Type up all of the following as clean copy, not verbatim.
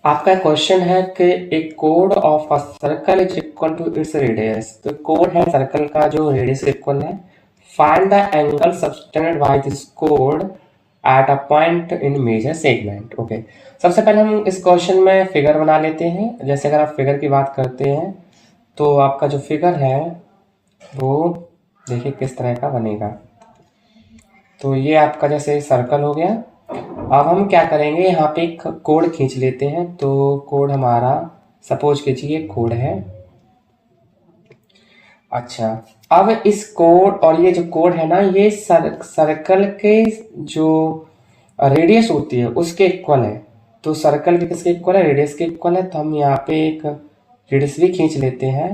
आपका क्वेश्चन है कि एक कोड of a circle is equal to its radius. तो कोड है सर्कल का जो रेडियस इक्वल है। Find the angle subtended by this कोड at a point in major segment. Okay, सबसे पहले हम इस क्वेश्चन में फिगर बना लेते हैं। जैसे अगर आप फिगर की बात करते हैं तो आपका जो फिगर है वो देखिए किस तरह का बनेगा। तो ये आपका जैसे सर्कल हो गया। अब हम क्या करेंगे, यहाँ पे एक कोड खींच लेते हैं। तो कोड हमारा सपोज कीजिए कोड है। अच्छा, अब इस कोड और ये जो कोड है ना, ये सर्कल के जो रेडियस होती है उसके इक्वल है। तो सर्कल के किसके इक्वल है? रेडियस के इक्वल है। तो हम यहाँ पे एक रेडियस भी खींच लेते हैं।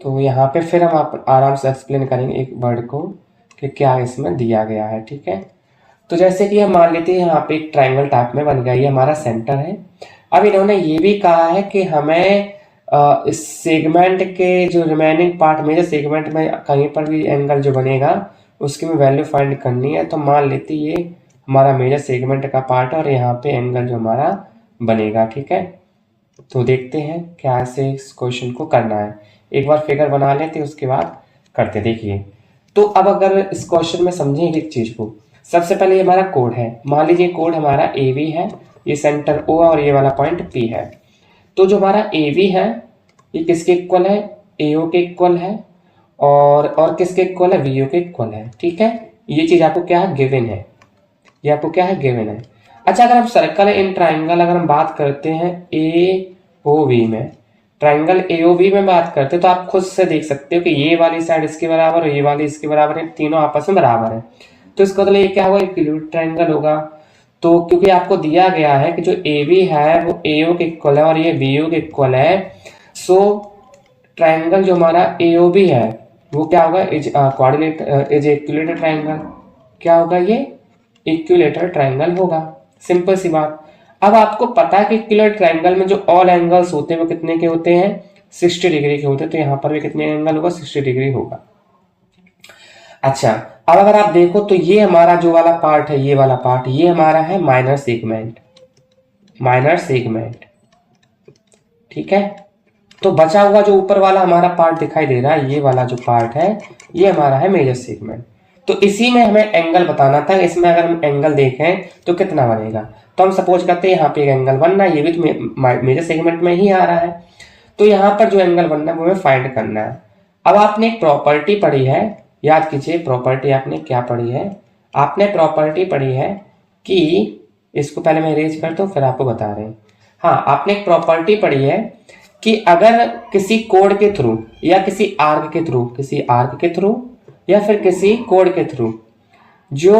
तो यहाँ पे फिर हम आप आराम से एक्सप्लेन करेंगे एक वर्ड को कि क्या इसमें दिया गया है। ठीक है, तो जैसे कि हम मान लेते हैं यहाँ पे एक ट्रायंगल टाइप में बन गया, ये हमारा सेंटर है। अब इन्होंने ये भी कहा है कि हमें इस सेगमेंट के जो रिमेनिंग पार्ट में, जो सेगमेंट में कहीं पर भी एंगल जो बनेगा उसकी में वैल्यू फाइंड करनी है। तो मान लेते ये हमारा मेजर सेगमेंट का पार्ट है और यहाँ पे एंगल जो हमारा बनेगा। ठीक है, तो देखते हैं क्या से इस क्वेश्चन को करना है। एक बार फिगर बना लेते उसके बाद करते। देखिए, तो अब अगर इस क्वेश्चन में समझेंगे एक चीज को, सबसे पहले ये हमारा कोड है। मान लीजिए कोड हमारा ए बी है, ये सेंटर ओ है और ये वाला पॉइंट पी है। तो जो हमारा ए बी है ये किसके इक्वल है? ए ओ के इक्वल है। और किसके इक्वल है? वी ओ के इक्वल है। ठीक है, ये चीज आपको क्या है? गिवन है। ये आपको क्या है? गिवन है। अच्छा, अगर हम सर्कल इन ट्राइंगल अगर हम बात करते हैं ए ओ वी में, ट्राइंगल ए ओ वी में बात करते हैं तो आप खुद से देख सकते हो कि ये वाली साइड इसके बराबर और ये वाली इसके बराबर है, तीनों आपस में बराबर है। तो इसका मतलब ये क्या होगा? इक्विलेटरल ट्रायंगल होगा। तो क्योंकि आपको दिया गया है कि जो ए बी है वो ए ओ के इक्वल है और ये बी ओ के इक्वल है, सो ट्रायंगल जो हमारा ए ओ बी है वो क्या होगा? Is coordinate is equilateral triangle. क्या होगा? ये इक्विलेटरल ट्रायंगल होगा। सिंपल सी बात। अब आपको पता है कि इक्विलेटरल ट्रायंगल में जो ऑल एंगल्स होते हैं वो कितने के होते हैं? 60 डिग्री के होते हैं। तो यहाँ पर भी कितने एंगल होगा? 60 डिग्री होगा। अच्छा, अब अगर आप देखो तो ये हमारा जो वाला पार्ट है, ये वाला पार्ट, ये हमारा है माइनर सेगमेंट। माइनर सेगमेंट, ठीक है। तो बचा हुआ जो ऊपर वाला हमारा पार्ट दिखाई दे रहा है, ये वाला जो पार्ट है ये हमारा है मेजर सेगमेंट। तो इसी में हमें एंगल बताना था। इसमें अगर हम एंगल देखें तो कितना बनेगा, तो हम सपोज करते हैं यहाँ पे एक एंगल बनना है, ये भी तो मेजर सेगमेंट में ही आ रहा है। तो यहाँ पर जो एंगल बनना है वो हमें फाइंड करना है। अब आपने एक प्रॉपर्टी पढ़ी है, याद कीजिए प्रॉपर्टी आपने क्या पढ़ी है? आपने प्रॉपर्टी पढ़ी है कि, इसको पहले मैं इरेज करता हूँ फिर आपको बता रहे हैं। हाँ, आपने एक प्रॉपर्टी पढ़ी है कि अगर किसी कोड के थ्रू या किसी आर्क के थ्रू, किसी आर्क के थ्रू या फिर किसी कोड के थ्रू जो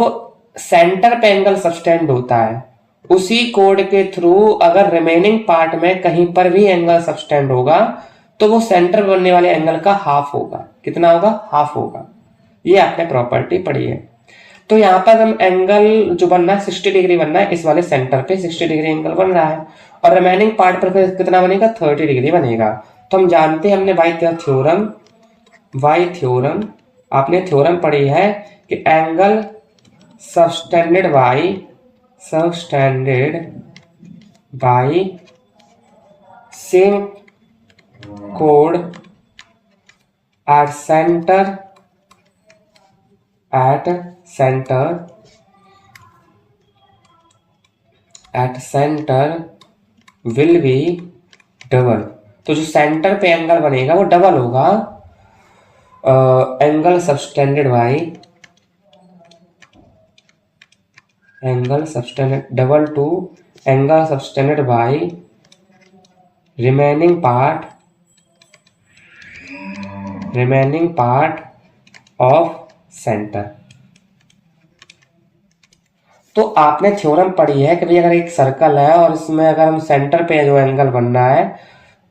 सेंटर पे एंगल सबटेंड होता है, उसी कोड के थ्रू अगर रिमेनिंग पार्ट में कहीं पर भी एंगल सबटेंड होगा तो वो सेंटर बनने वाले एंगल का हाफ होगा। कितना होगा? हाफ होगा। ये आपने प्रॉपर्टी पढ़ी है। तो यहाँ पर हम एंगल जो बनना है 60 डिग्री बनना है, इस वाले सेंटर पे 60 डिग्री एंगल बन रहा है और रिमेनिंग पार्ट पर फिर कितना बनेगा? 30 डिग्री बनेगा। तो हम जानते हैं, हमने बाई थ्योरम आपने थ्योरम पढ़ी है कि angle subtended by same code at centre will be double. तो जो सेंटर पे एंगल बनेगा वो डबल होगा angle subtended double two angle subtended by remaining part of centre. तो आपने थ्योरम पढ़ी है कि भाई अगर एक सर्कल है और इसमें अगर हम सेंटर पे जो एंगल बनना है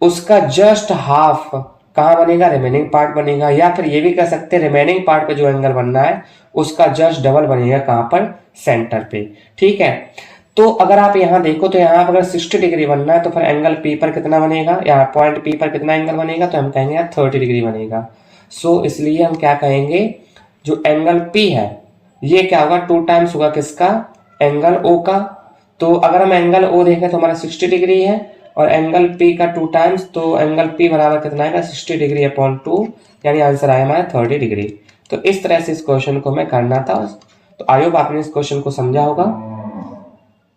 उसका जस्ट हाफ कहाँ बनेगा? रिमेनिंग पार्ट बनेगा। या फिर ये भी कह सकते हैं रिमेनिंग पार्ट पे जो एंगल बनना है उसका जस्ट डबल बनेगा। कहाँ पर? सेंटर पे। ठीक है, तो अगर आप यहाँ देखो तो यहाँ पर अगर 60 डिग्री बनना है तो फिर एंगल पी पर कितना बनेगा? यहाँ पॉइंट पी पर कितना एंगल बनेगा? तो हम कहेंगे यहाँ 30 डिग्री बनेगा। सो इसलिए हम क्या कहेंगे, जो एंगल पी है ये क्या होगा? 2 टाइम्स होगा किसका? एंगल ओ का। तो अगर हम एंगल ओ देखें तो हमारा 60 डिग्री है और एंगल पी का 2 टाइम्स, तो एंगल पी बराबर कितना आएगा 60 डिग्री अपॉन 2, यानी आंसर आया हमारा 30 डिग्री। तो इस तरह से इस क्वेश्चन को हमें करना था। तो आई होप आपने इस क्वेश्चन को समझा होगा।